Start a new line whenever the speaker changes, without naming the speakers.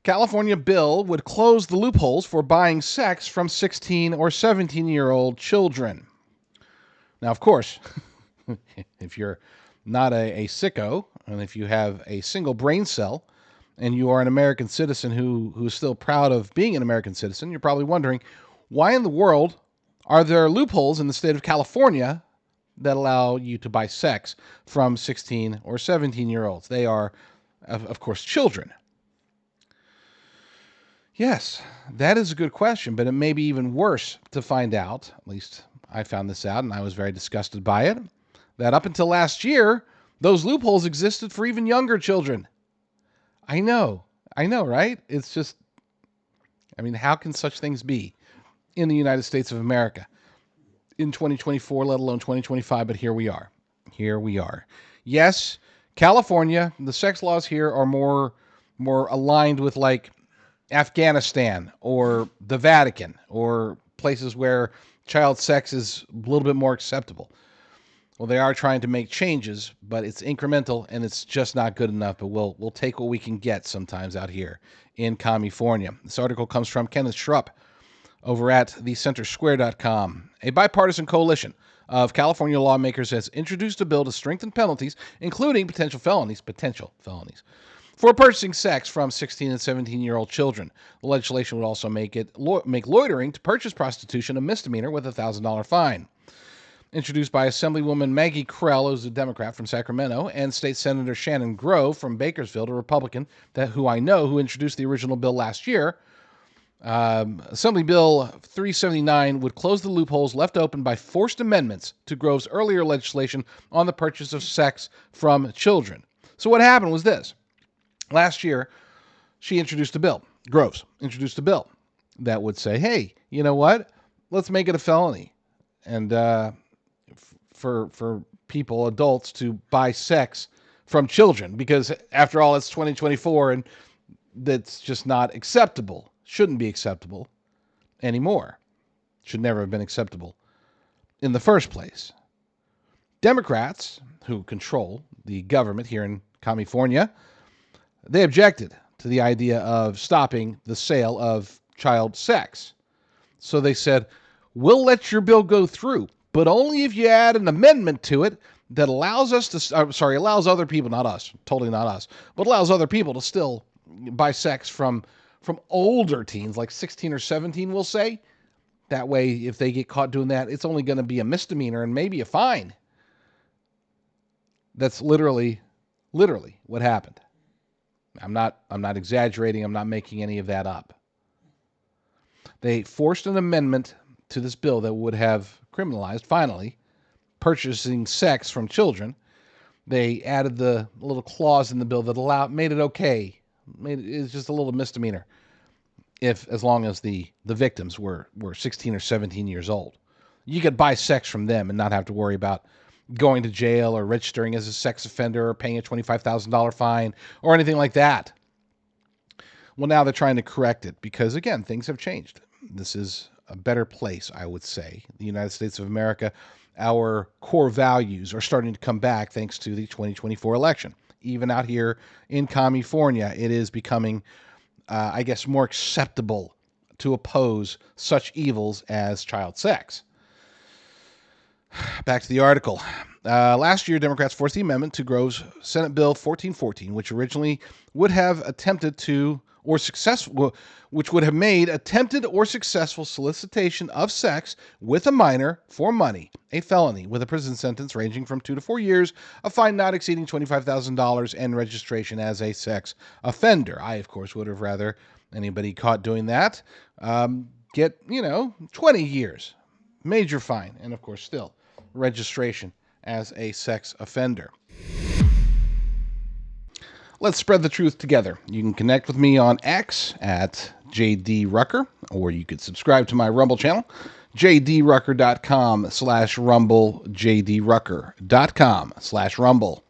California bill would close the loopholes for buying sex from 16 or 17-year-old children. Now, of course, if you're not a sicko, and if you have a single brain cell, and you are an American citizen who is still proud of being an American citizen, you're probably wondering, why in the world are there loopholes in the state of California that allow you to buy sex from 16 or 17-year-olds? They are, of course, children. Yes, that is a good question, but it may be even worse to find out, at least I found this out and I was very disgusted by it, that up until last year, those loopholes existed for even younger children. I know, right? It's just, how can such things be in the United States of America in 2024, let alone 2025? But here we are. Yes, California, the sex laws here are more aligned with like Afghanistan or the Vatican or places where child sex is a little bit more acceptable. Well, they are trying to make changes, but it's incremental and it's just not good enough. But we'll take what we can get sometimes out here in California. This article comes from Kenneth Schrupp over at thecentersquare.com. A bipartisan coalition of California lawmakers has introduced a bill to strengthen penalties, including potential felonies, for purchasing sex from 16 and 17-year-old children. The legislation would also make loitering to purchase prostitution a misdemeanor with a $1,000 fine. Introduced by Assemblywoman Maggy Krell, who's a Democrat from Sacramento, and State Senator Shannon Grove from Bakersfield, a Republican who introduced the original bill last year. Assembly Bill 379 would close the loopholes left open by forced amendments to Grove's earlier legislation on the purchase of sex from children. So what happened was this. Last year, Groves introduced a bill that would say, hey, you know what? Let's make it a felony. And for people, adults, to buy sex from children, because after all, it's 2024 and that's just not acceptable. Shouldn't be acceptable anymore. Should never have been acceptable in the first place. Democrats, who control the government here in California, they objected to the idea of stopping the sale of child sex. So they said, we'll let your bill go through, but only if you add an amendment to it that allows allows other people, not us, totally not us, but allows other people to still buy sex from older teens, like 16 or 17, we'll say. That way, if they get caught doing that, it's only going to be a misdemeanor and maybe a fine. That's literally what happened. I'm not exaggerating. I'm not making any of that up. They forced an amendment to this bill that would have criminalized, finally, purchasing sex from children. They added the little clause in the bill that made it okay. It's just a little misdemeanor as long as the victims were 16 or 17 years old. You could buy sex from them and not have to worry about going to jail or registering as a sex offender or paying a $25,000 fine or anything like that. Well, now they're trying to correct it because, again, things have changed. This is a better place, I would say. The United States of America, our core values are starting to come back thanks to the 2024 election. Even out here in California, it is becoming, more acceptable to oppose such evils as child sex. Back to the article. Last year, Democrats forced the amendment to Grove's Senate Bill 1414, which originally would have which would have made attempted or successful solicitation of sex with a minor for money a felony with a prison sentence ranging from 2 to 4 years, a fine not exceeding $25,000, and registration as a sex offender. I, of course, would have rather anybody caught doing that get 20 years, major fine, and of course still registration as a sex offender. Let's spread the truth together. You can connect with me on X at JD Rucker, or you could subscribe to my Rumble channel, jdrucker.com/rumble, jdrucker.com/rumble.